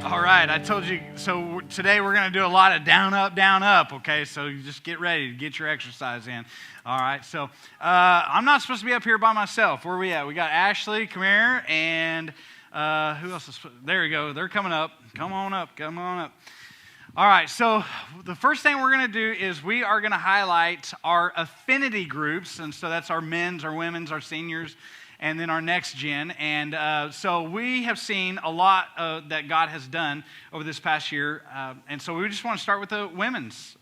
All right, I told you, so today we're going to do a lot of down, up, okay? So you just get ready to get your exercise in. All right, so I'm not supposed to be up here by myself. Where are we at? We got Ashley, come here, and who else is, there we go. They're coming up. Come on up. All right, so the first thing we're going to do is we are going to highlight our affinity groups, and so that's our men's, our women's, our seniors, and then our next gen. And so we have seen a lot that God has done over this past year. And so we just want to start with the women's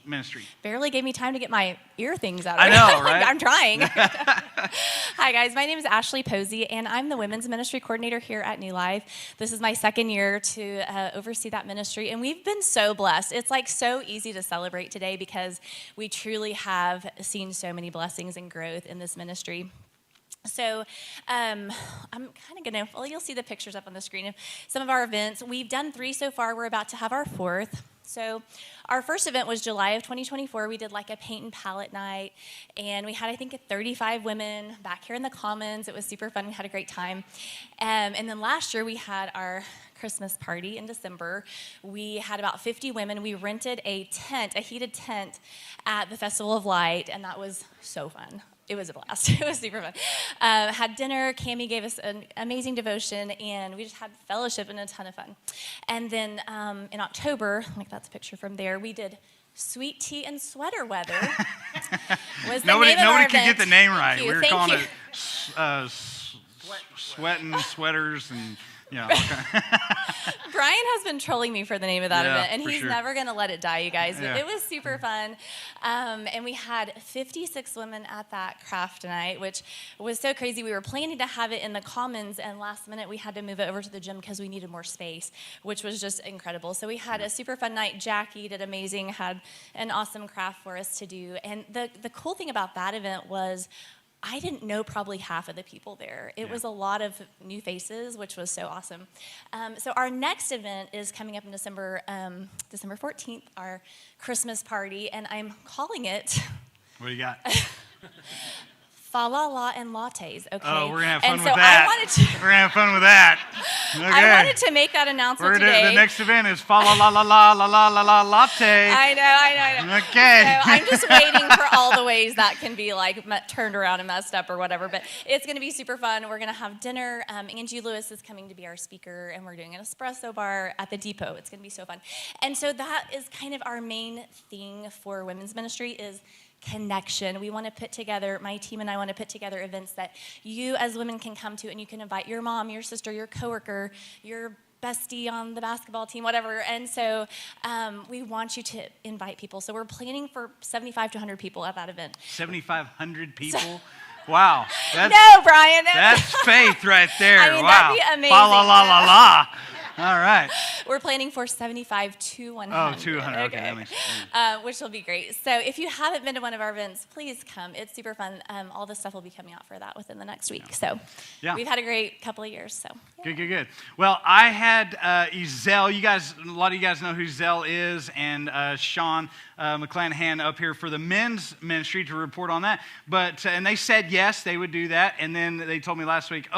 ministry. Barely gave me time to get my ear things out. I know, right? I'm trying. Hi, guys. My name is Ashley Posey, and I'm the women's ministry coordinator here at New Life. This is my second year to oversee that ministry, and we've been so blessed. It's like so easy to celebrate today because we truly have seen so many blessings and growth in this ministry. So I'm kind of going to, well, you'll see the pictures up on the screen of some of our events. We've done 3 so far. We're about to have our 4th. So our first event was July of 2024. We did like a paint and palette night, and we had, I think, 35 women back here in the Commons. It was super fun. We had a great time. And then last year we had our Christmas party in December. We had about 50 women. We rented a tent, a heated tent at the Festival of Light, and that was so fun. It was a blast. It was super fun. Had dinner. Cammie gave us an amazing devotion, and we just had fellowship and a ton of fun. And then in October, like that's a picture from there, we did sweet tea and sweater weather. Nobody could get the name right. We were calling it sweating sweaters and. Yeah, okay. Brian has been trolling me for the name of that event, and he's sure. never going to let it die, you guys. Yeah. It was super fun. And we had 56 women at that craft night, which was so crazy. We were planning to have it in the Commons, and last minute we had to move it over to the gym because we needed more space, which was just incredible. So we had a super fun night. Jackie did amazing, had an awesome craft for us to do. And the cool thing about that event was I didn't know probably half of the people there. It was a lot of new faces, which was so awesome. So our next event is coming up in December 14th, our Christmas party, and I'm calling it... What do you got? Fa la la and lattes, okay? Oh, we're going to have fun and with so that. We're going to have fun with that. Okay. I wanted to make that announcement today. The next event is fa la la la la la la la la latte. I know. Okay. So I'm just waiting for all the ways that can be like turned around and messed up or whatever. But it's going to be super fun. We're going to have dinner. Angie Lewis is coming to be our speaker, and we're doing an espresso bar at the depot. It's going to be so fun. And so that is kind of our main thing for women's ministry is connection. We want to put together, my team and I want to put together events that you as women can come to, and you can invite your mom, your sister, your coworker, your bestie on the basketball team, whatever. And so we want you to invite people. So we're planning for 75 to 100 people at that event. 7,500 people? Wow. No, Brian. That's faith right there. I mean, wow. that'd be amazing. Fa la la la la. All right. We're planning for 75 to 100. Oh, 200. Okay. That makes sense. Which will be great. So if you haven't been to one of our events, please come. It's super fun. All the stuff will be coming out for that within the next week. So we've had a great couple of years. So Good. Well, I had Ezell. A lot of you guys know who Zell is, and Sean McClanahan up here for the men's ministry to report on that. But and they said yes, they would do that. And then they told me last week,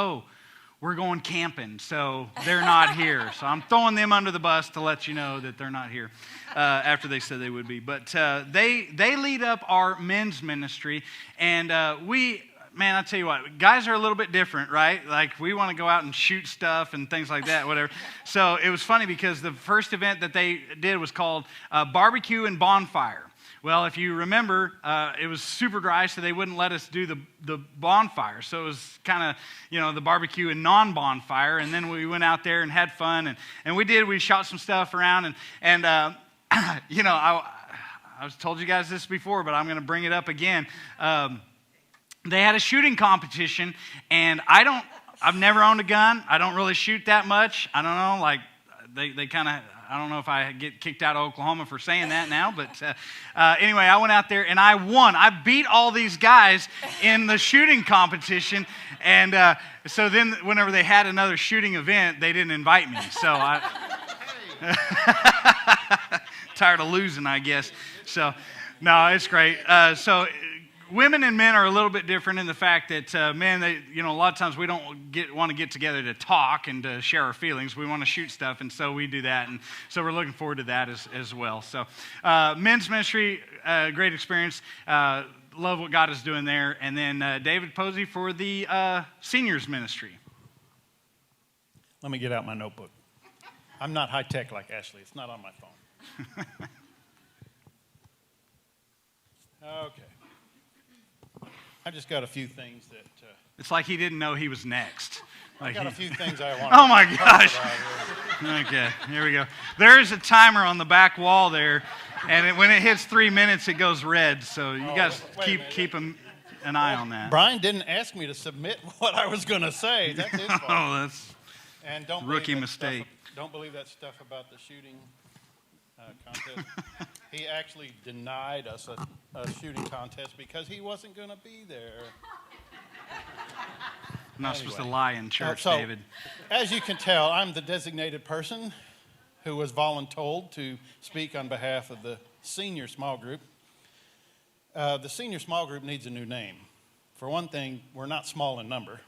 we're going camping, so they're not here. So I'm throwing them under the bus to let you know that they're not here after they said they would be. But they lead up our men's ministry, and man, I'll tell you what, guys are a little bit different, right? Like, we want to go out and shoot stuff and things like that, whatever. So it was funny because the first event that they did was called Barbecue and Bonfire. Well, if you remember, it was super dry, so they wouldn't let us do the bonfire. So it was kind of, the barbecue and non-bonfire. And then we went out there and had fun. And we shot some stuff around. And I was told you guys this before, but I'm going to bring it up again. They had a shooting competition, and I've never owned a gun. I don't really shoot that much. I don't know, like, they kind of... I don't know if I get kicked out of Oklahoma for saying that now, but anyway, I went out there and I won. I beat all these guys in the shooting competition, and so then whenever they had another shooting event, they didn't invite me. So I tired of losing, I guess. So no, it's great. So women and men are a little bit different in the fact that men, they, a lot of times we don't want to get together to talk and to share our feelings. We want to shoot stuff, and so we do that, and so we're looking forward to that as well. So men's ministry, great experience. Love what God is doing there. And then David Posey for the seniors ministry. Let me get out my notebook. I'm not high tech like Ashley. It's not on my phone. Okay. I just got a few things that... it's like he didn't know he was next. I got a few things I want Oh, my gosh. Okay, here we go. There is a timer on the back wall there, and when it hits 3 minutes, it goes red. So you guys keep an eye on that. Brian didn't ask me to submit what I was going to say. That's his fault. Oh, that's and don't rookie mistake. Don't believe that stuff about the shooting contest. He actually denied us a shooting contest because he wasn't going to be there. I'm not supposed to lie in church, so, David. As you can tell, I'm the designated person who was voluntold to speak on behalf of the senior small group. The senior small group needs a new name. For one thing, we're not small in number,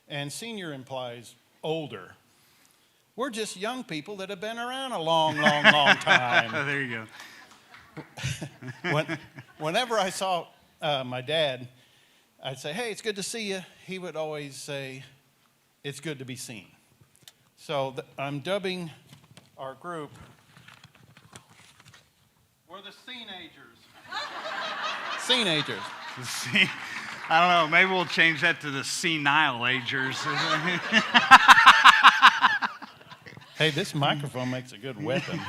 and senior implies older. We're just young people that have been around a long, long, long time. There you go. Whenever I saw my dad, I'd say, "Hey, it's good to see you." He would always say, "It's good to be seen." So I'm dubbing our group, we're the Seenagers. Seenagers. I don't know. Maybe we'll change that to the senile agers. Hey, this microphone makes a good weapon.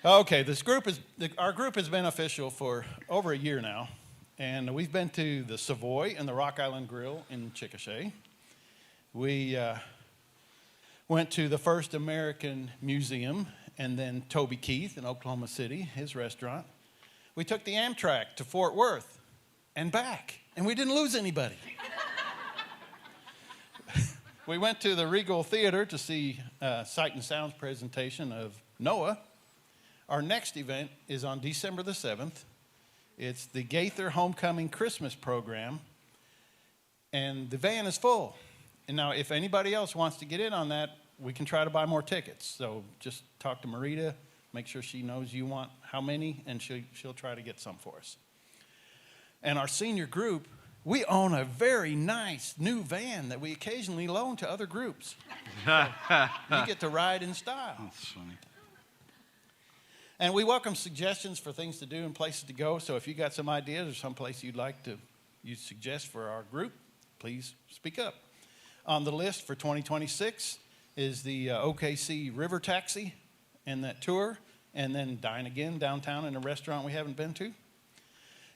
Okay, our group has been official for over a year now, and we've been to the Savoy and the Rock Island Grill in Chickasha. We went to the First American Museum, and then Toby Keith in Oklahoma City, his restaurant. We took the Amtrak to Fort Worth and back, and we didn't lose anybody. We went to the Regal Theater to see Sight and Sound's presentation of Noah. Our next event is on December the 7th. It's the Gaither Homecoming Christmas program, and the van is full. And now, if anybody else wants to get in on that, we can try to buy more tickets. So just talk to Marita, make sure she knows you want how many, and she'll try to get some for us. And our senior group, we own a very nice new van that we occasionally loan to other groups. So you get to ride in style. That's funny. And we welcome suggestions for things to do and places to go. So if you got some ideas or some place you'd like to suggest for our group, please speak up. On the list for 2026 is the OKC River Taxi and that tour, and then dine again downtown in a restaurant we haven't been to.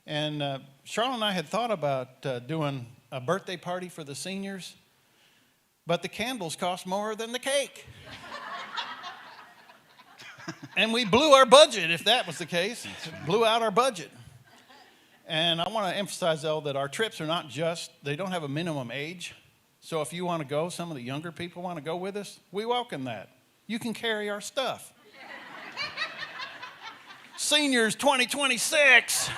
And Charlotte and I had thought about doing a birthday party for the seniors, but the candles cost more than the cake. And we blew our budget, if that was the case. Blew out our budget. And I want to emphasize, though, that our trips are not they don't have a minimum age. So if you want to go, some of the younger people want to go with us, we welcome that. You can carry our stuff. Seniors 2026.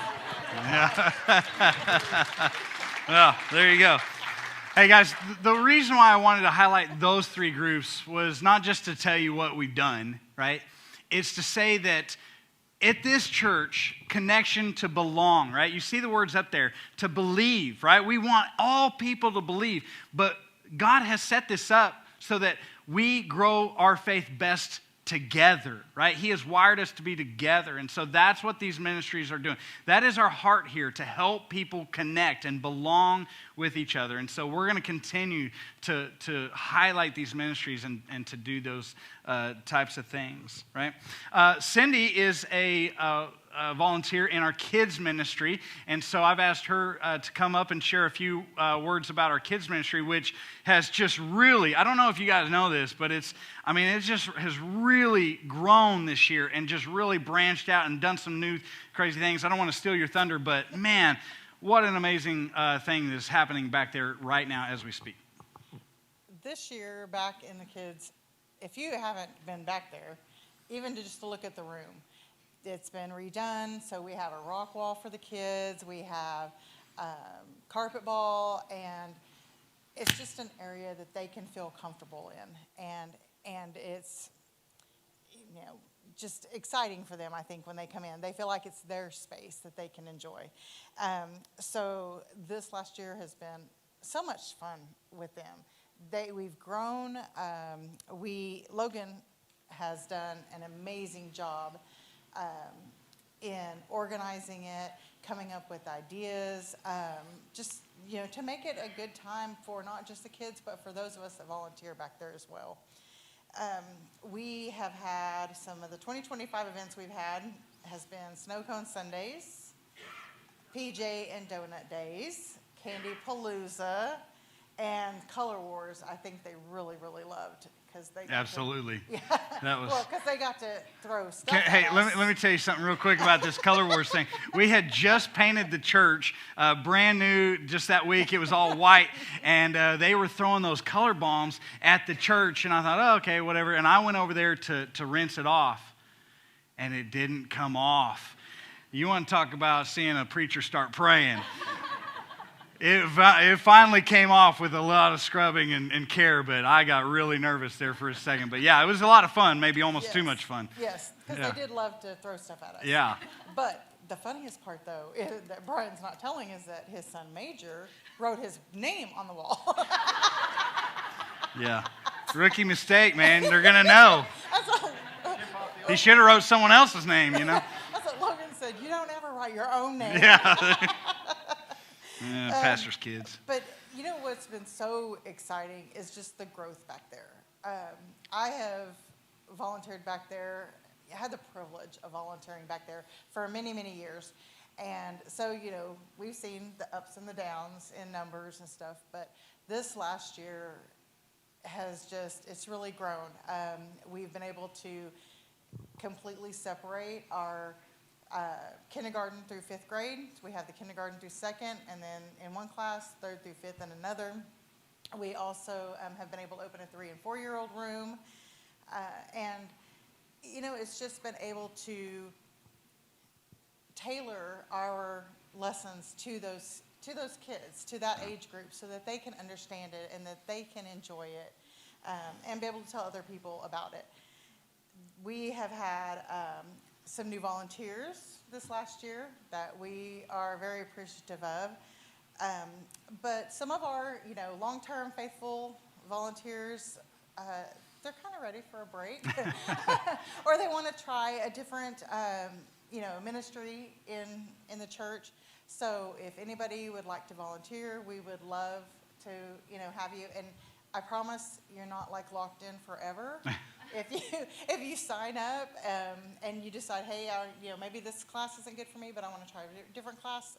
Well, there you go. Hey, guys, the reason why I wanted to highlight those three groups was not just to tell you what we've done, right? It's to say that at this church, connection to belong, right? You see the words up there, to believe, right? We want all people to believe, but God has set this up so that we grow our faith best together, right? He has wired us to be together, and so that's what these ministries are doing. That is our heart here, to help people connect and belong with each other. And so we're going to continue to highlight these ministries and to do those types of things, right? Cindy is a volunteer in our kids ministry, and so I've asked her to come up and share a few words about our kids ministry, which has just really, I don't know if you guys know this, but it just has really grown this year and just really branched out and done some new crazy things. I don't want to steal your thunder, but man, what an amazing thing that is happening back there right now as we speak. This year, back in the kids, if you haven't been back there, even just to look at the room, it's been redone, so we have a rock wall for the kids. We have carpet ball, and it's just an area that they can feel comfortable in, and it's, you know, just exciting for them. I think when they come in, they feel like it's their space that they can enjoy. So this last year has been so much fun with them. We've grown. Logan has done an amazing job in organizing it, coming up with ideas, just, you know, to make it a good time for not just the kids, but for those of us that volunteer back there as well. We have had some of the 2025 events we've had has been Snow Cone Sundays, PJ and Donut Days, Candy Palooza, and Color Wars. I think they really, really loved because they got Absolutely. Yeah. That was. Well, because they got to throw stuff. Hey, at let us. me tell you something real quick about this Color Wars thing. We had just painted the church, brand new, just that week. It was all white, and they were throwing those color bombs at the church, and I thought, oh, okay, whatever. And I went over there to rinse it off, and it didn't come off. You want to talk about seeing a preacher start praying. It finally came off with a lot of scrubbing and care, but I got really nervous there for a second. But yeah, it was a lot of fun, maybe almost too much fun. Yes, because Yeah. they did love to throw stuff at us. Yeah. But the funniest part, though, that Brian's not telling is that his son Major wrote his name on the wall. Yeah. Rookie mistake, man. They're going to know. That's what, He should have wrote someone else's name, you know? that's what Logan said. You don't ever write your own name. Yeah. Yeah, pastor's kids. But you know what's been so exciting is just the growth back there. I have volunteered back there. I had the privilege of volunteering back there for many, many years. And so, you know, we've seen the ups and the downs in numbers and stuff. But this last year has just, it's really grown. We've been able to completely separate our kindergarten through fifth grade. We have the kindergarten through second, and then in one class, third through fifth in another. We also have been able to open a 3- and 4-year-old room. And, you know, it's just been able to tailor our lessons to those kids, to that age group, so that they can understand it and that they can enjoy it, and be able to tell other people about it. We have had some new volunteers this last year that we are very appreciative of. But some of our, you know, long-term faithful volunteers, they're kind of ready for a break. Or they want to try a different, you know, ministry in the church. So if anybody would like to volunteer, we would love to, you know, have you. And I promise you're not like locked in forever. If you sign up and you decide, hey, you know, maybe this class isn't good for me, but I want to try a different class,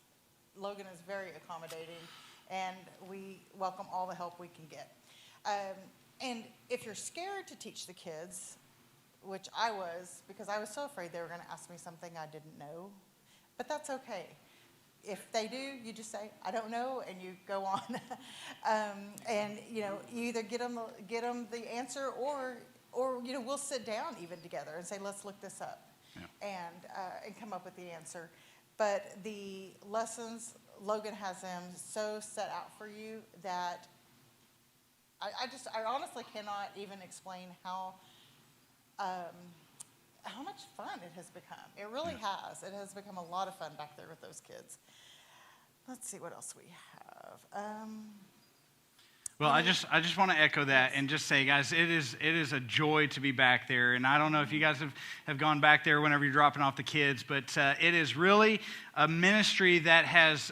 Logan is very accommodating, and we welcome all the help we can get. And if you're scared to teach the kids, which I was, because I was so afraid they were going to ask me something I didn't know, but that's okay. If they do, you just say, I don't know, and you go on. And, you know, you either get them the answer, or you know, we'll sit down even together and say, let's look this up, and come up with the answer. But the lessons, Logan has them so set out for you that I honestly cannot even explain how much fun it has become. It really has. It has become a lot of fun back there with those kids. Let's see what else we have. Well, I just want to echo that and just say, guys, it is a joy to be back there. And I don't know if you guys have gone back there whenever you're dropping off the kids, but it is really a ministry that has,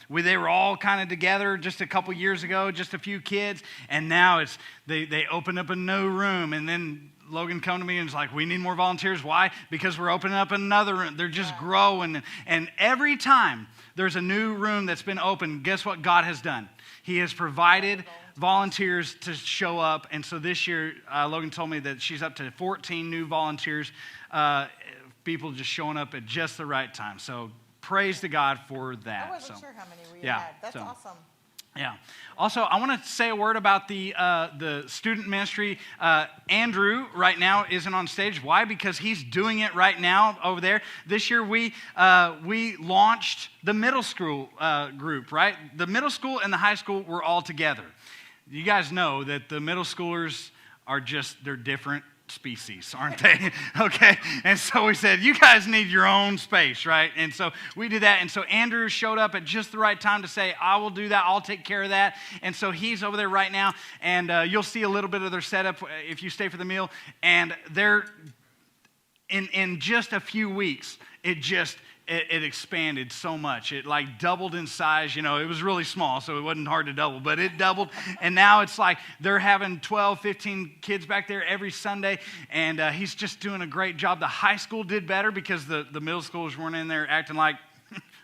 they were all kind of together just a couple years ago, just a few kids, and now they opened up a new room, and then Logan come to me and was like, we need more volunteers. Why? Because we're opening up another room. They're just growing. And every time there's a new room that's been opened, guess what God has done? He has provided volunteers to show up. And so this year, Logan told me that she's up to 14 new volunteers, people just showing up at just the right time. So praise to God for that. I wasn't sure how many we had. That's awesome. Yeah. Also, I want to say a word about the student ministry. Andrew right now isn't on stage. Why? Because he's doing it right now over there. This year we launched the middle school group. Right, the middle school and the high school were all together. You guys know that the middle schoolers are they're different species, aren't they? Okay. And so we said, you guys need your own space, right? And so we did that. And so Andrew showed up at just the right time to say, I will do that. I'll take care of that. And so he's over there right now. And you'll see a little bit of their setup if you stay for the meal. And they're, in just a few weeks, it expanded so much. It like doubled in size. You know, it was really small, so it wasn't hard to double, but it doubled. And now it's like they're having 12, 15 kids back there every Sunday, and he's just doing a great job. The high school did better because the middle schoolers weren't in there acting like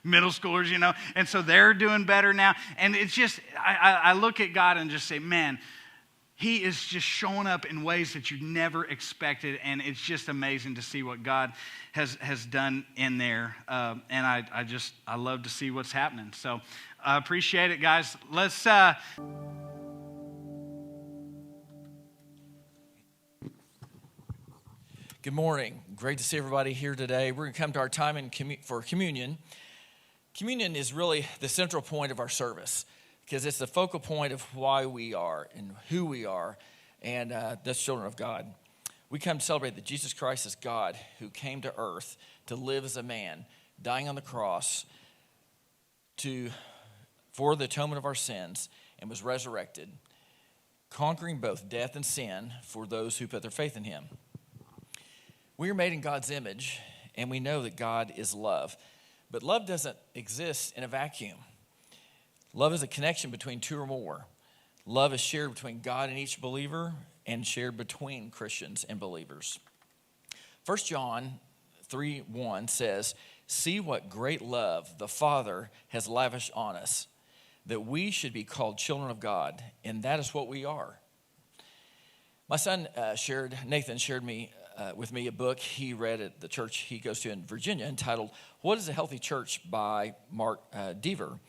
middle schoolers, you know, and so they're doing better now. And it's just, I look at God and just say, man, He is just showing up in ways that you never expected, and it's just amazing to see what God has done in there. And I love to see what's happening. So I appreciate it, guys. Let's. Good morning. Great to see everybody here today. We're going to come to our time for communion. Communion is really the central point of our service, because it's the focal point of why we are and who we are, and that's children of God. We come to celebrate that Jesus Christ is God who came to earth to live as a man, dying on the cross for the atonement of our sins, and was resurrected, conquering both death and sin for those who put their faith in him. We are made in God's image, and we know that God is love. But love doesn't exist in a vacuum. Love is a connection between two or more. Love is shared between God and each believer and shared between Christians and believers. 1 John 3:1 says, "See what great love the Father has lavished on us, that we should be called children of God, and that is what we are." My son Nathan shared with me a book he read at the church he goes to in Virginia entitled, "What is a Healthy Church?" by Mark Dever.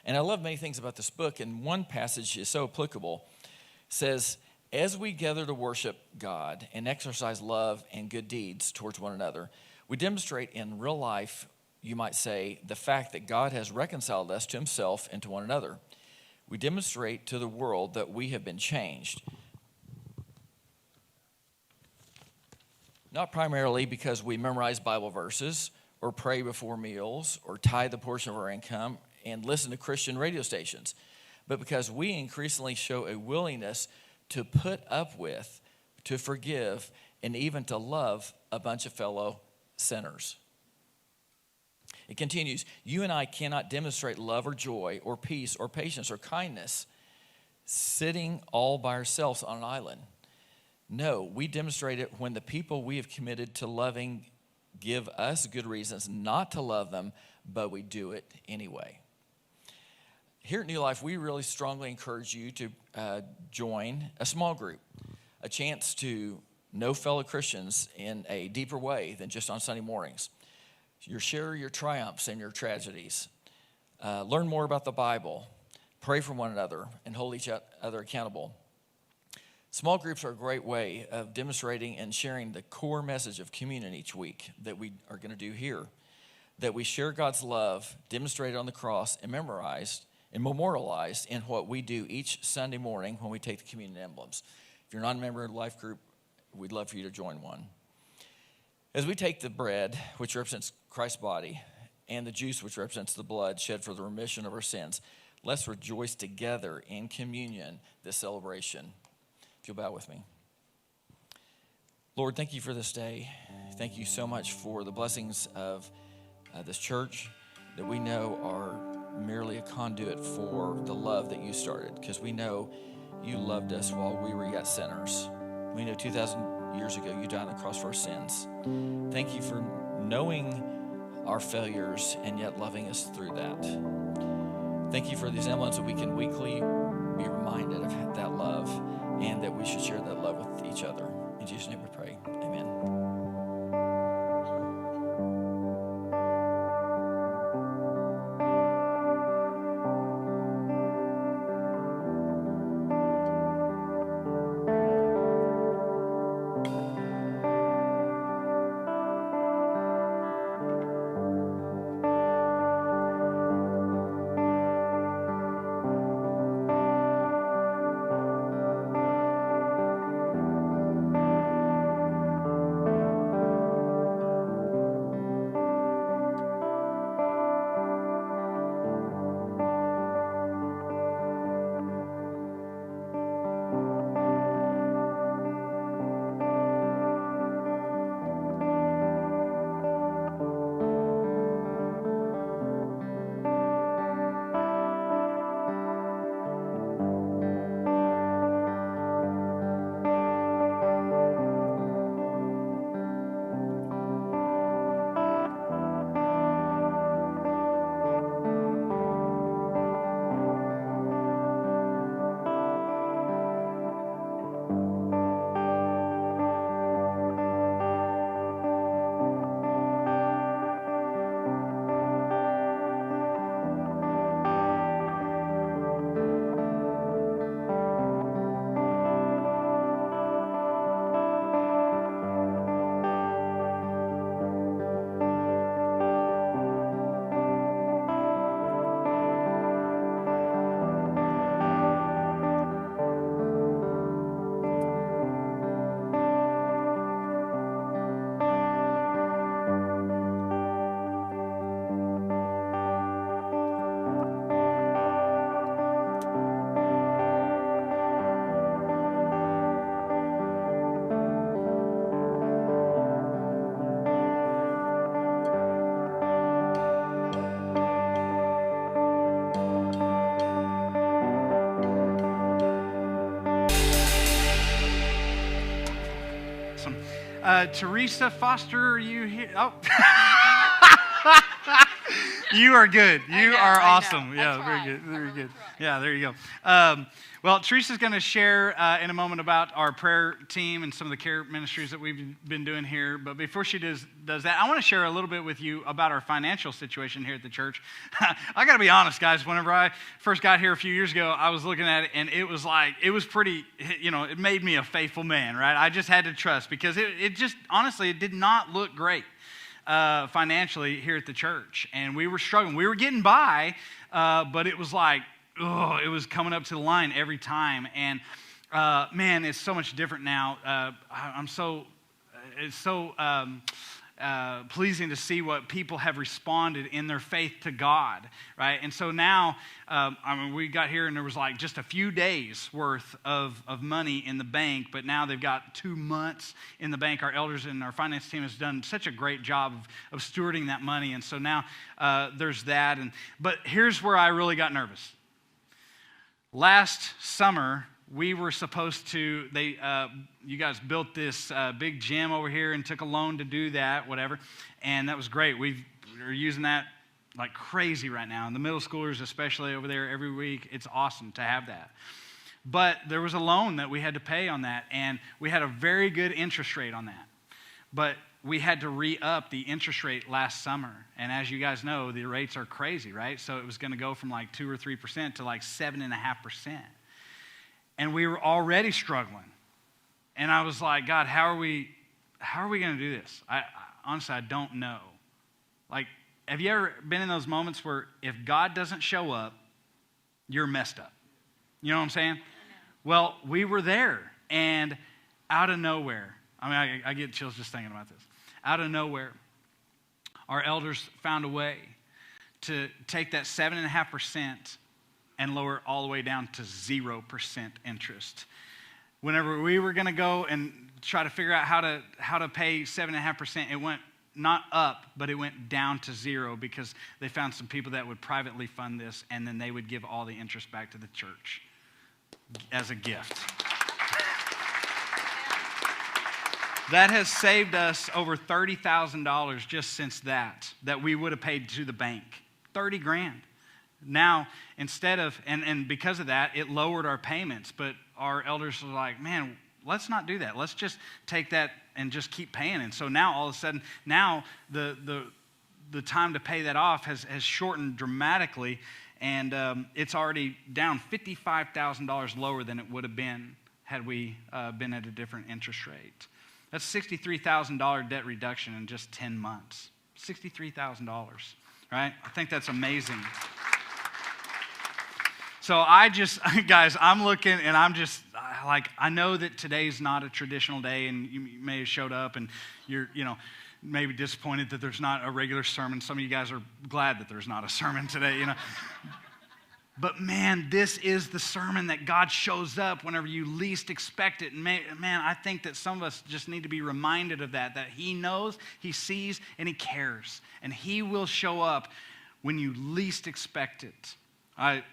And I love many things about this book, and one passage is so applicable. It says, "As we gather to worship God and exercise love and good deeds towards one another, we demonstrate in real life, you might say, the fact that God has reconciled us to himself and to one another. We demonstrate to the world that we have been changed. Not primarily because we memorize Bible verses or pray before meals or tithe a portion of our income and listen to Christian radio stations, but because we increasingly show a willingness to put up with, to forgive, and even to love a bunch of fellow sinners." It continues, "You and I cannot demonstrate love or joy or peace or patience or kindness sitting all by ourselves on an island. No, we demonstrate it when the people we have committed to loving give us good reasons not to love them, but we do it anyway." Here at New Life, we really strongly encourage you to join a small group, a chance to know fellow Christians in a deeper way than just on Sunday mornings. You share your triumphs and your tragedies. Learn more about the Bible. Pray for one another and hold each other accountable. Small groups are a great way of demonstrating and sharing the core message of communion each week that we are going to do here. That we share God's love demonstrated on the cross and memorized and memorialized in what we do each Sunday morning when we take the communion emblems. If you're not a member of the Life Group, we'd love for you to join one. As we take the bread, which represents Christ's body, and the juice, which represents the blood shed for the remission of our sins, let's rejoice together in communion, this celebration. If you'll bow with me. Lord, thank you for this day. Thank you so much for the blessings of this church that we know are merely a conduit for the love that you started, because we know you loved us while we were yet sinners. We know 2,000 years ago you died on the cross for our sins. Thank you for knowing our failures and yet loving us through that. Thank you for these emblems that we can weekly be reminded of that love, and that we should share that love with each other. In Jesus' name we pray. Amen. awesome. Teresa Foster, are you here? Oh. You are good. You are awesome. Yeah, very good. Very good. Yeah, there you go. Well, Teresa's going to share in a moment about our prayer team and some of the care ministries that we've been doing here. But before she does that, I want to share a little bit with you about our financial situation here at the church. I got to be honest, guys. Whenever I first got here a few years ago, I was looking at it, and it was pretty, it made me a faithful man, right? I just had to trust because it just, honestly, it did not look great financially here at the church. And we were struggling. We were getting by, but it was like, it was coming up to the line every time. And man, it's so much different now. It's so pleasing to see what people have responded in their faith to God, right? And so now, we got here and there was like just a few days worth of money in the bank, but now they've got 2 months in the bank. Our elders and our finance team has done such a great job of stewarding that money. And so now there's that. But here's where I really got nervous. Last summer, we were supposed to, you guys built this big gym over here and took a loan to do that, whatever, and that was great. We're using that like crazy right now, and the middle schoolers especially over there every week. It's awesome to have that. But there was a loan that we had to pay on that, and we had a very good interest rate on that. But we had to re-up the interest rate last summer, and as you guys know, the rates are crazy, right? So it was going to go from like 2 or 3% to like 7.5%. And we were already struggling. And I was like, God, how are we going to do this? Honestly, I don't know. Like, have you ever been in those moments where if God doesn't show up, you're messed up? You know what I'm saying? Well, we were there, and out of nowhere, I get chills just thinking about this. Out of nowhere, our elders found a way to take that 7.5% and lower it all the way down to 0% interest. Whenever we were going to go and try to figure out how to pay 7.5%, it went not up, but it went down to 0 because they found some people that would privately fund this, and then they would give all the interest back to the church as a gift. That has saved us over $30,000 just since that we would have paid to the bank. $30,000. Now, instead of, and because of that, it lowered our payments, but our elders were like, man, let's not do that. Let's just take that and just keep paying. And so now, all of a sudden, now the time to pay that off has shortened dramatically, and it's already down $55,000 lower than it would have been had we been at a different interest rate. That's $63,000 debt reduction in just 10 months. $63,000, right? I think that's amazing. So guys, I'm looking and I'm just like, I know that today's not a traditional day, and you may have showed up and you're, maybe disappointed that there's not a regular sermon. Some of you guys are glad that there's not a sermon today, But man, this is the sermon that God shows up whenever you least expect it. And man, I think that some of us just need to be reminded of that He knows, He sees, and He cares. And He will show up when you least expect it.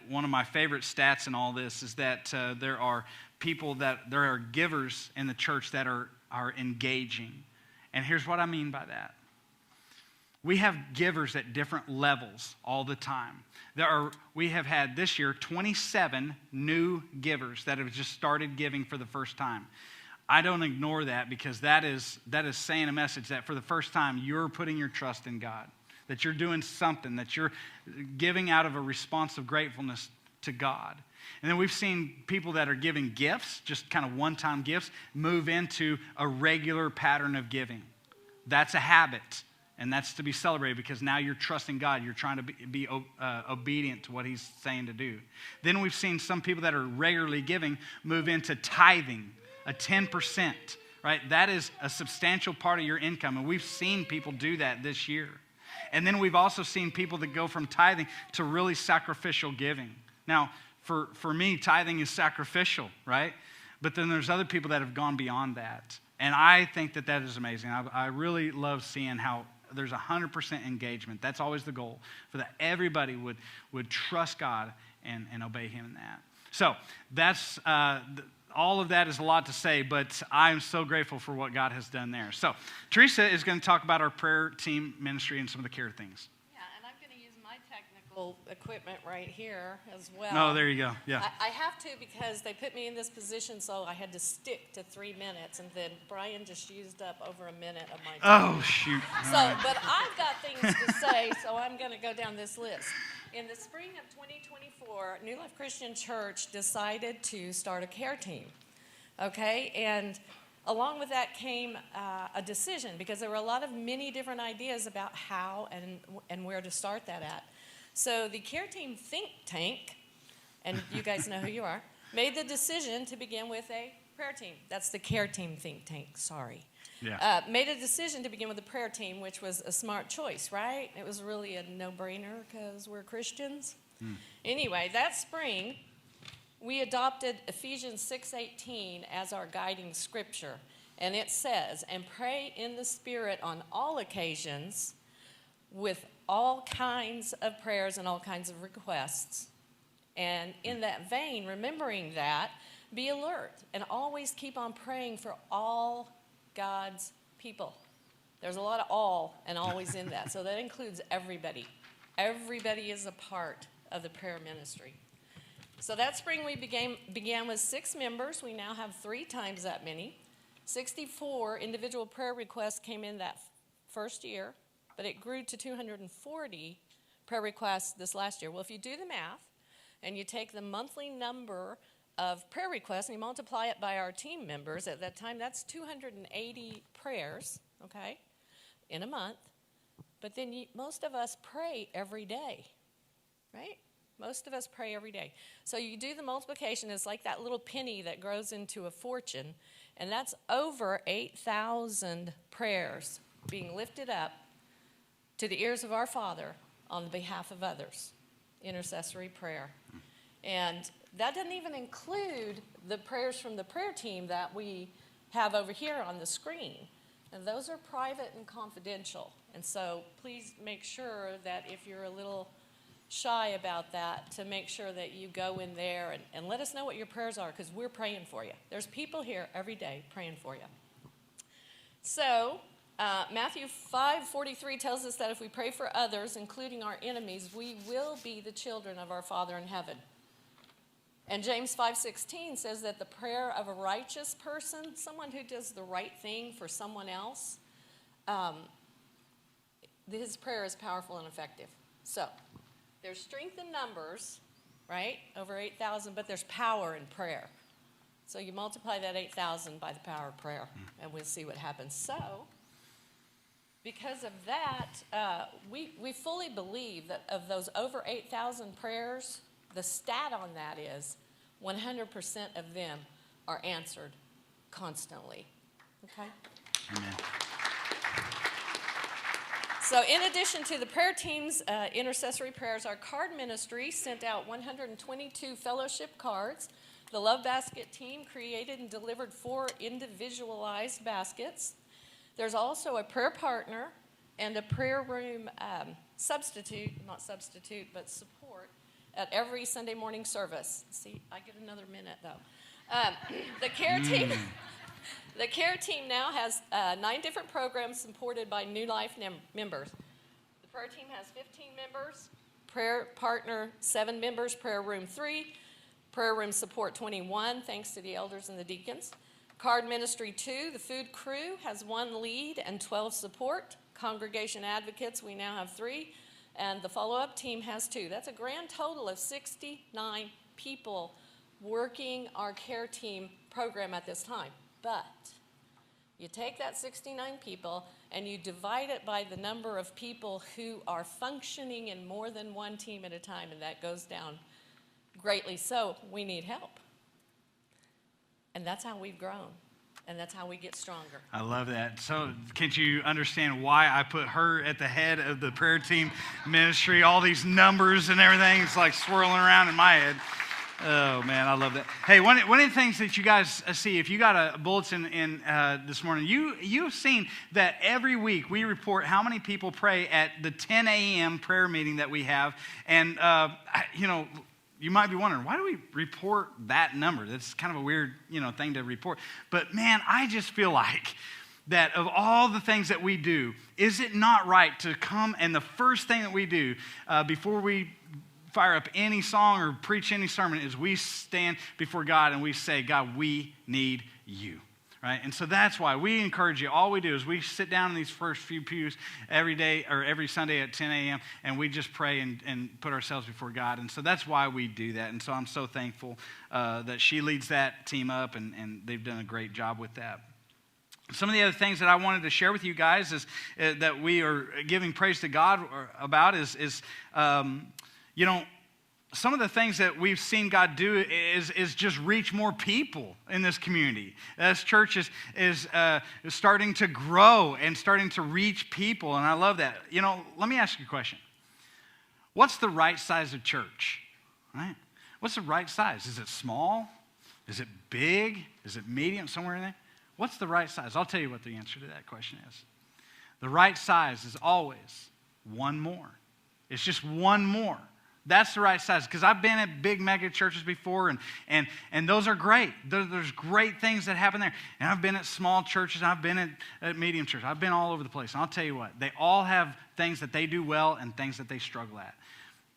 One of my favorite stats in all this is that there are givers in the church that are engaging. And here's what I mean by that. We have givers at different levels all the time. We have had this year 27 new givers that have just started giving for the first time. I don't ignore that because that is saying a message that for the first time you're putting your trust in God, that you're doing something, that you're giving out of a response of gratefulness to God. And then we've seen people that are giving gifts, just kind of one-time gifts, move into a regular pattern of giving. That's a habit. And that's to be celebrated because now you're trusting God. You're trying to be obedient to what He's saying to do. Then we've seen some people that are regularly giving move into tithing, a 10%, right? That is a substantial part of your income. And we've seen people do that this year. And then we've also seen people that go from tithing to really sacrificial giving. Now, for me, tithing is sacrificial, right? But then there's other people that have gone beyond that. And I think that is amazing. I really love seeing how there's 100% engagement. That's always the goal, for that everybody would trust God and obey Him in that. So that's all of that is a lot to say, but I'm so grateful for what God has done there. So Teresa is going to talk about our prayer team ministry and some of the care things. Yeah, and I'm going to use my technical equipment right here as well. Oh, there you go. Yeah. I have to because they put me in this position, so I had to stick to 3 minutes, and then Brian just used up over a minute of my time. Oh, shoot. So, but I've got things to say, so I'm going to go down this list. In the spring of 2024, New Life Christian Church decided to start a care team, okay? And along with that came a decision, because there were a lot of many different ideas about how and where to start that at. So the care team think tank, and you guys know who you are, made the decision to begin with a prayer team. That's the care team think tank, sorry. Yeah. Made a decision to begin with a prayer team, which was a smart choice, right? It was really a no-brainer because we're Christians. Anyway, that spring, we adopted Ephesians 6:18 as our guiding scripture. And it says, and pray in the Spirit on all occasions with all kinds of prayers and all kinds of requests. And in that vein, remembering that, be alert and always keep on praying for all God's people. There's a lot of all and always in that. So that includes everybody. Everybody is a part of the prayer ministry. So that spring we began with 6 members. We now have 3 times that many. 64 individual prayer requests came in that first year, but it grew to 240 prayer requests this last year. Well, if you do the math and you take the monthly number of prayer requests and you multiply it by our team members at that time, that's 280 prayers, okay, in a month. But then most of us pray every day, right? Most of us pray every day. So you do the multiplication, it's like that little penny that grows into a fortune, and that's over 8,000 prayers being lifted up to the ears of our Father on behalf of others, intercessory prayer. And that doesn't even include the prayers from the prayer team that we have over here on the screen. And those are private and confidential. And so please make sure that if you're a little shy about that, to make sure that you go in there and let us know what your prayers are, because we're praying for you. There's people here every day praying for you. So Matthew 5:43 tells us that if we pray for others, including our enemies, we will be the children of our Father in heaven. And James 5:16 says that the prayer of a righteous person, someone who does the right thing for someone else, his prayer is powerful and effective. So there's strength in numbers, right? Over 8,000, but there's power in prayer. So you multiply that 8,000 by the power of prayer, and we'll see what happens. So because of that, we fully believe that of those over 8,000 prayers, the stat on that is 100% of them are answered constantly. Okay? Amen. So in addition to the prayer team's intercessory prayers, our card ministry sent out 122 fellowship cards. The Love Basket team created and delivered 4 individualized baskets. There's also a prayer partner and a prayer room but support at every Sunday morning service. See, I get another minute though. The care team. The care team now has 9 different programs supported by New Life members. The prayer team has 15 members, prayer partner 7 members, prayer room 3, prayer room support 21, thanks to the elders and the deacons. Card ministry 2, the food crew has 1 lead and 12 support. Congregation advocates, we now have 3, and the follow-up team has 2. That's a grand total of 69 people working our care team program at this time. But you take that 69 people and you divide it by the number of people who are functioning in more than one team at a time, and that goes down greatly. So we need help. And that's how we've grown, and that's how we get stronger. I love that. So can't you understand why I put her at the head of the prayer team ministry? All these numbers and everything, it's like swirling around in my head. Oh, man, I love that. Hey, one of the things that you guys see, if you got a bulletin in this morning, you've seen that every week we report how many people pray at the 10 a.m. prayer meeting that we have. And, you might be wondering, why do we report that number? That's kind of a weird, thing to report. But man, I just feel like that of all the things that we do, is it not right to come and the first thing that we do before we fire up any song or preach any sermon is we stand before God and we say, God, we need you. Right? And so that's why we encourage you. All we do is we sit down in these first few pews every day or every Sunday at 10 a.m. and we just pray and put ourselves before God. And so that's why we do that. And so I'm so thankful that she leads that team up and they've done a great job with that. Some of the other things that I wanted to share with you guys is that we are giving praise to God about is some of the things that we've seen God do is just reach more people in this community. This church is starting to grow and starting to reach people, and I love that. Let me ask you a question. What's the right size of church? Right? What's the right size? Is it small? Is it big? Is it medium? Somewhere in there? What's the right size? I'll tell you what the answer to that question is. The right size is always one more. It's just one more. That's the right size. Because I've been at big mega churches before, and those are great. There's great things that happen there. And I've been at small churches. I've been at medium churches. I've been all over the place. And I'll tell you what, they all have things that they do well and things that they struggle at.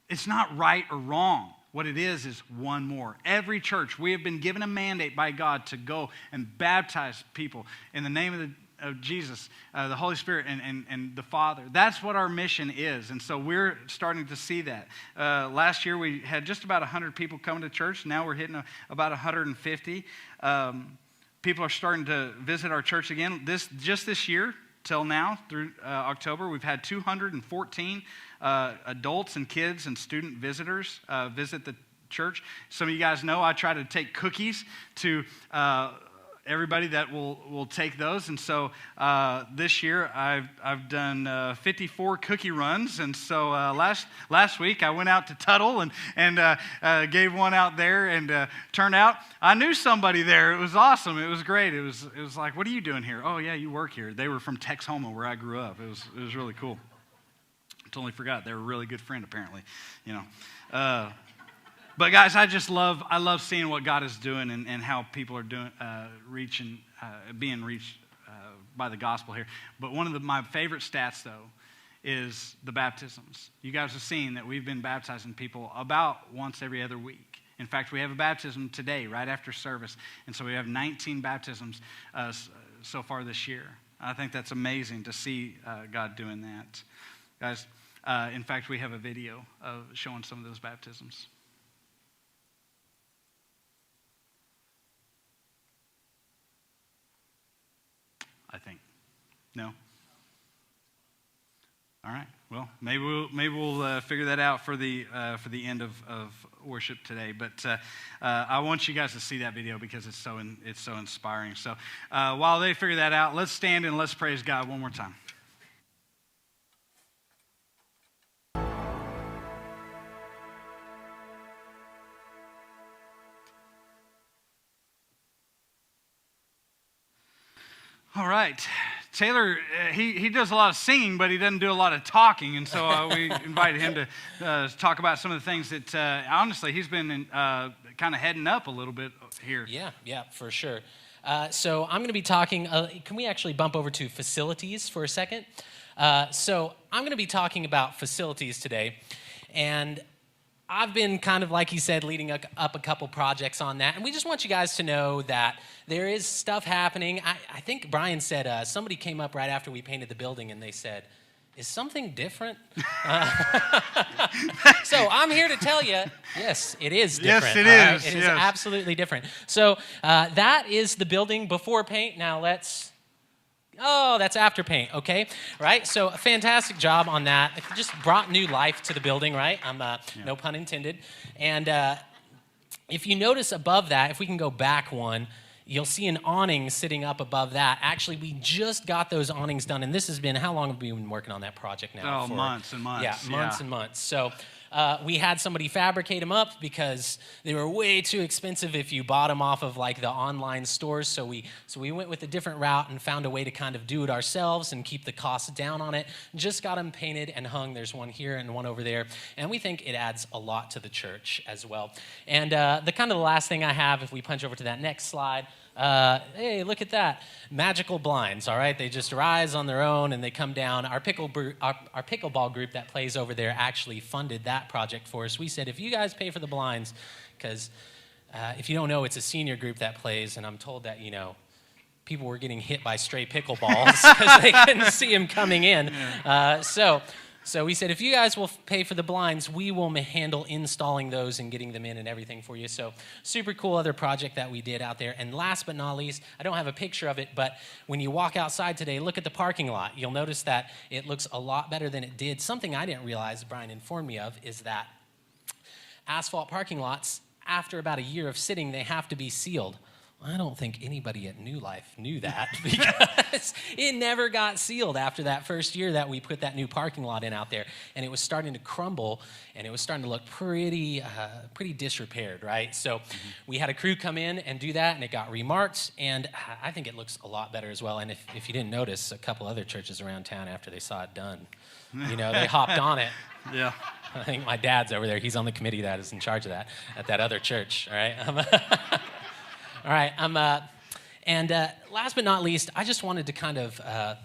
It's not right or wrong. What it is one more. Every church, we have been given a mandate by God to go and baptize people in the name of Jesus, the Holy Spirit, and the Father. That's what our mission is, and so we're starting to see that. Last year, we had just about 100 people coming to church. Now we're hitting about 150. People are starting to visit our church again. Just this year, till now, through October, we've had 214 adults and kids and student visitors visit the church. Some of you guys know I try to take cookies to everybody that will take those. And so this year I've done 54 cookie runs. And so last week I went out to Tuttle and gave one out there, and turned out I knew somebody there. It was awesome. It was great. It was like, what are you doing here? Oh yeah, you work here. They were from Texhoma, where I grew up. It was really cool. Totally forgot. They were a really good friend, apparently. But guys, I love seeing what God is doing and how people are doing, being reached by the gospel here. But one of my favorite stats, though, is the baptisms. You guys have seen that we've been baptizing people about once every other week. In fact, we have a baptism today, right after service. And so we have 19 baptisms so far this year. I think that's amazing to see God doing that. Guys, in fact, we have a video of showing some of those baptisms. I think. No? All right. Well, maybe we'll figure that out for the end of worship today. But I want you guys to see that video because it's so inspiring. So while they figure that out, let's stand and let's praise God one more time. All right. Taylor, he does a lot of singing, but he doesn't do a lot of talking, and so we invited him to talk about some of the things that, honestly, he's been kind of heading up a little bit here. Yeah, for sure. So I'm going to be talking, can we actually bump over to facilities for a second? So I'm going to be talking about facilities today, and I've been kind of, like he said, leading up a couple projects on that. And we just want you guys to know that there is stuff happening. I think Brian said somebody came up right after we painted the building and they said, is something different? So I'm here to tell you, yes, it is different. Yes, it is. It is absolutely different. So that is the building before paint. Now that's after paint, okay? Right? So a fantastic job on that. It just brought new life to the building, right? No pun intended. And if you notice above that, if we can go back one, you'll see an awning sitting up above that. Actually, we just got those awnings done, and this has been, how long have we been working on that project now? Months and months. Yeah, months and months. So We had somebody fabricate them up because they were way too expensive if you bought them off of like the online stores. So we went with a different route and found a way to kind of do it ourselves and keep the costs down on it. Just got them painted and hung. There's one here and one over there. And we think it adds a lot to the church as well. And the last thing I have, if we punch over to that next slide, hey, look at that. Magical blinds, all right? They just rise on their own and they come down. Our pickleball group that plays over there actually funded that project for us. We said, if you guys pay for the blinds, because if you don't know, it's a senior group that plays, and I'm told that, people were getting hit by stray pickleballs because they couldn't see them coming in. So we said, if you guys will pay for the blinds, we will handle installing those and getting them in and everything for you. So super cool other project that we did out there. And last but not least, I don't have a picture of it, but when you walk outside today, look at the parking lot. You'll notice that it looks a lot better than it did. Something I didn't realize, Brian informed me of, is that asphalt parking lots, after about a year of sitting, they have to be sealed. I don't think anybody at New Life knew that because it never got sealed after that first year that we put that new parking lot in out there. And it was starting to crumble, and it was starting to look pretty disrepaired, right? So we had a crew come in and do that, and it got remarked, and I think it looks a lot better as well. And if you didn't notice, a couple other churches around town, after they saw it done, they hopped on it. Yeah. I think my dad's over there. He's on the committee that is in charge of that at that other church, all right? All right, and last but not least, I just wanted to kind of, I'm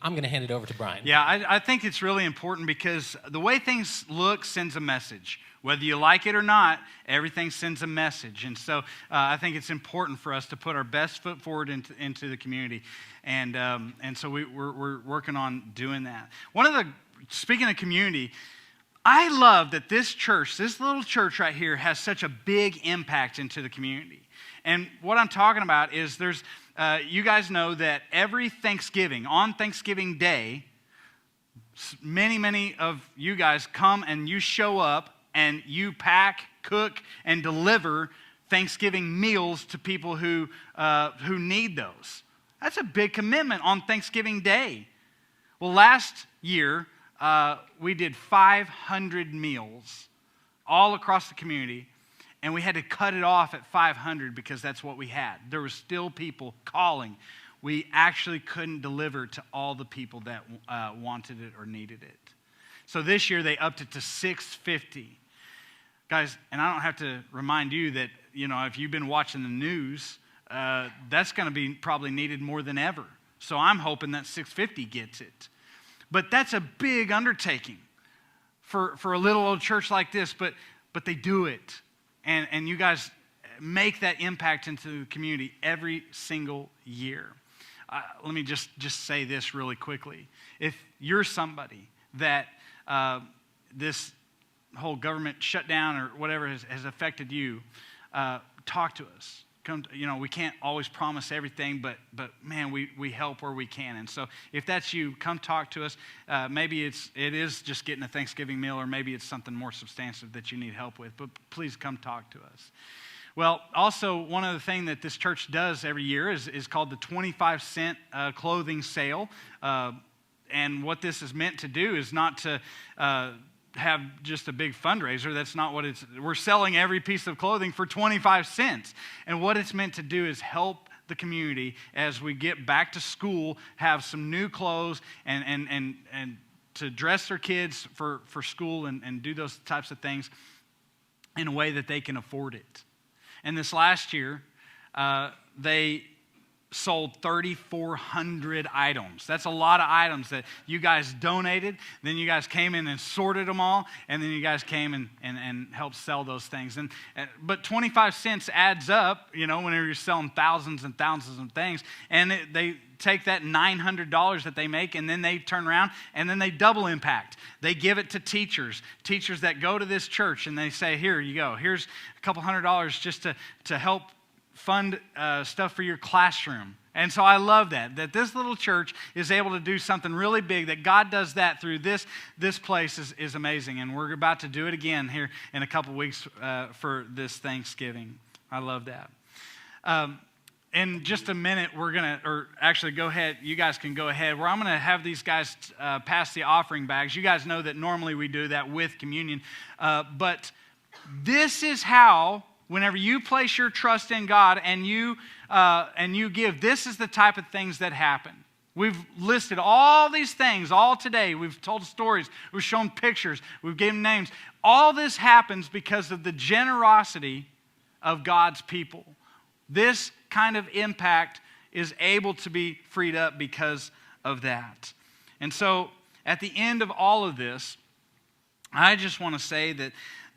going to hand it over to Brian. Yeah, I think it's really important because the way things look sends a message. Whether you like it or not, everything sends a message. And so I think it's important for us to put our best foot forward into the community. And so we're working on doing that. Speaking of community, I love that this little church right here, has such a big impact into the community. And what I'm talking about is you guys know that every Thanksgiving, on Thanksgiving Day, many of you guys come and you show up and you pack, cook, and deliver Thanksgiving meals to people who need those. That's a big commitment on Thanksgiving Day. Well, last year, we did 500 meals all across the community, and we had to cut it off at 500 because that's what we had. There were still people calling. We actually couldn't deliver to all the people that wanted it or needed it. So this year they upped it to 650. Guys, and I don't have to remind you that, if you've been watching the news, that's going to be probably needed more than ever. So I'm hoping that 650 gets it. But that's a big undertaking for a little old church like this, but they do it. And you guys make that impact into the community every single year. Let me just say this really quickly. If you're somebody that this whole government shutdown or whatever has affected you, talk to us. We can't always promise everything, but man, we help where we can. And so if that's you, come talk to us. Maybe it is just getting a Thanksgiving meal, or maybe it's something more substantive that you need help with, but please come talk to us. Well, also, one other thing that this church does every year is called the 25-cent clothing sale. And what this is meant to do is not to have just a big fundraiser. That's not what we're selling every piece of clothing for 25 cents. And what it's meant to do is help the community as we get back to school, have some new clothes and to dress their kids for school and do those types of things in a way that they can afford it. And this last year, they sold 3,400 items. That's a lot of items that you guys donated. Then you guys came in and sorted them all, and then you guys came and helped sell those things. But 25 cents adds up, whenever you're selling thousands and thousands of things. And they take that $900 that they make, and then they turn around and then they double impact. They give it to teachers that go to this church, and they say, here you go. Here's a couple $100 just to help fund stuff for your classroom. And so I love that this little church is able to do something really big, that God does that through this place is amazing. And we're about to do it again here in a couple weeks for this Thanksgiving. I love that. in just a minute, we're going to, or actually go ahead, you guys can go ahead, where I'm going to have these guys pass the offering bags. You guys know that normally we do that with communion. But this is how, whenever you place your trust in God and you give, this is the type of things that happen. We've listed all these things all today. We've told stories. We've shown pictures. We've given names. All this happens because of the generosity of God's people. This kind of impact is able to be freed up because of that. And so at the end of all of this, I just want to say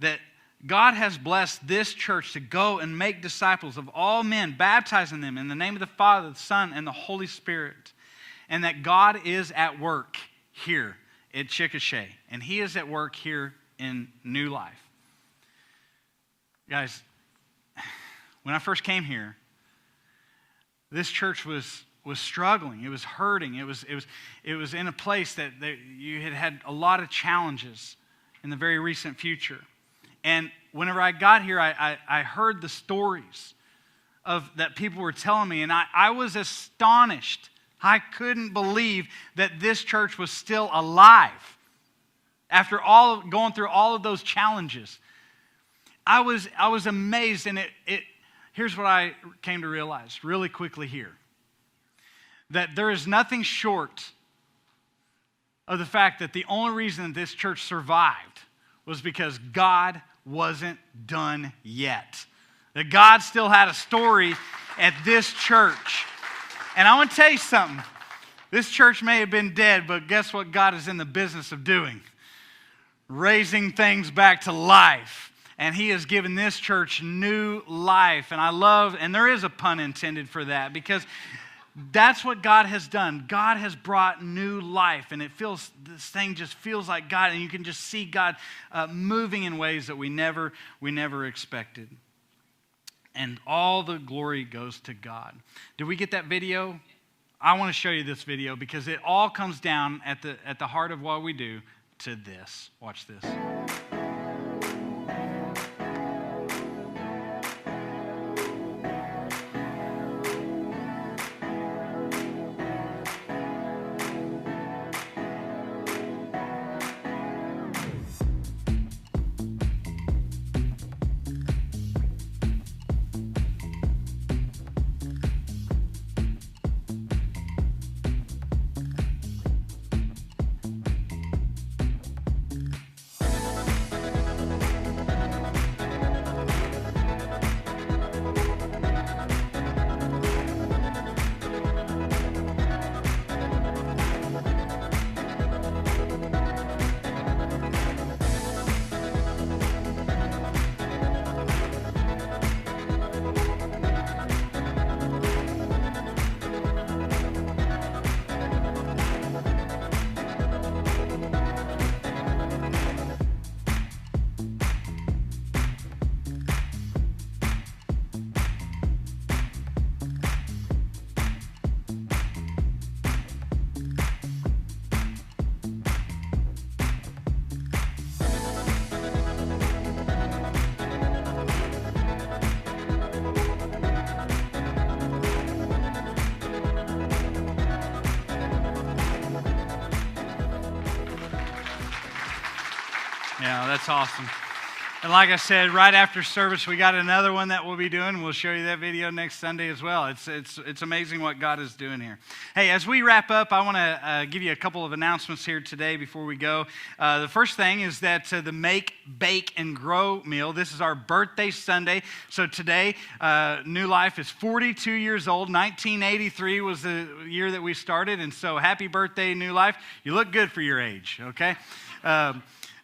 that God has blessed this church to go and make disciples of all men, baptizing them in the name of the Father, the Son, and the Holy Spirit. And that God is at work here at Chickasha. And He is at work here in New Life. Guys, when I first came here, this church was struggling. It was hurting. It was in a place that you had a lot of challenges in the very recent future. And whenever I got here, I heard the stories that people were telling me, and I was astonished. I couldn't believe that this church was still alive after going through all of those challenges. I was amazed, and here's what I came to realize really quickly here. That there is nothing short of the fact that the only reason that this church survived was because God wasn't done yet. That God still had a story at this church. And I want to tell you something. This church may have been dead, but guess what God is in the business of doing? Raising things back to life. And He has given this church new life. And I love, and there is a pun intended for that, because that's what God has done. God has brought new life. And this thing just feels like God. And you can just see God moving in ways that we never expected. And all the glory goes to God. Did we get that video? I want to show you this video because it all comes down at the heart of what we do to this. Watch this. Yeah, that's awesome. And like I said, right after service, we got another one that we'll be doing. We'll show you that video next Sunday as well. It's amazing what God is doing here. Hey, as we wrap up, I want to give you a couple of announcements here today before we go. The first thing is that the Make, Bake, and Grow meal. This is our birthday Sunday. So today, New Life is 42 years old. 1983 was the year that we started. And so happy birthday, New Life. You look good for your age, okay?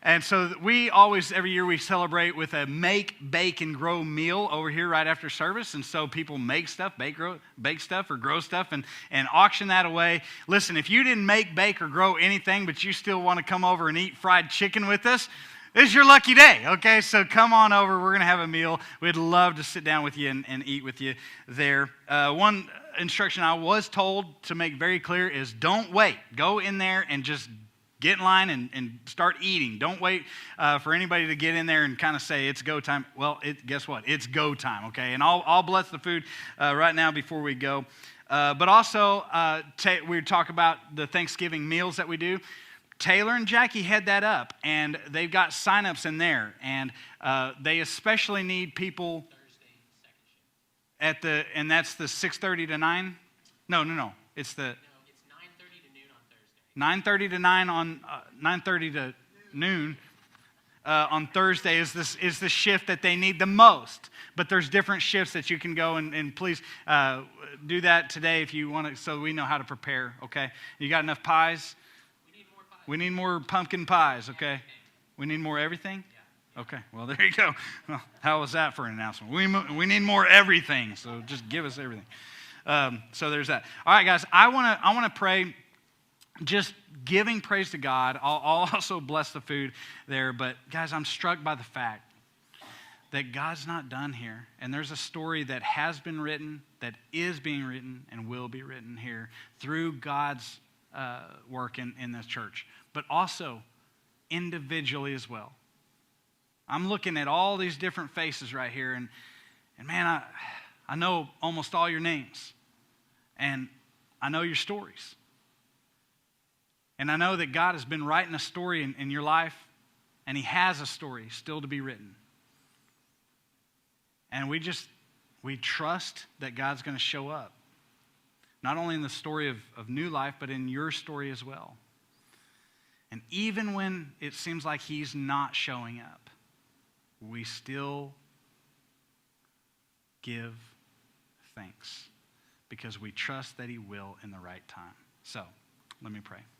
And so we always, every year we celebrate with a Make, Bake, and Grow meal over here right after service. And so people make stuff, bake stuff or grow stuff and auction that away. Listen, if you didn't make, bake, or grow anything, but you still want to come over and eat fried chicken with us, this is your lucky day, okay? So come on over. We're going to have a meal. We'd love to sit down with you and eat with you there. One instruction I was told to make very clear is don't wait. Go in there and just get in line and start eating. Don't wait for anybody to get in there and kind of say it's go time. Well, guess what? It's go time, okay? And I'll bless the food right now before we go. But also, we talk about the Thanksgiving meals that we do. Taylor and Jackie head that up, and they've got signups in there, and they especially need people and that's the 6:30 to 9? No. It's the 9:30 to 9 on 9:30 to noon on Thursday is the shift that they need the most. But there's different shifts that you can go and please do that today if you want to, so we know how to prepare. Okay, you got enough pies? We need more pumpkin pies. Okay, we need more everything. Okay, well there you go. Well, how was that for an announcement? We need more everything. So just give us everything. So there's that. All right, guys, I want to pray. Just giving praise to God. I'll also bless the food there. But guys, I'm struck by the fact that God's not done here. And there's a story that has been written, that is being written, and will be written here through God's work in this church. But also individually as well. I'm looking at all these different faces right here. And man, I know almost all your names. And I know your stories. And I know that God has been writing a story in your life, and He has a story still to be written. And we trust that God's going to show up, not only in the story of New Life, but in your story as well. And even when it seems like He's not showing up, we still give thanks because we trust that He will in the right time. So, let me pray.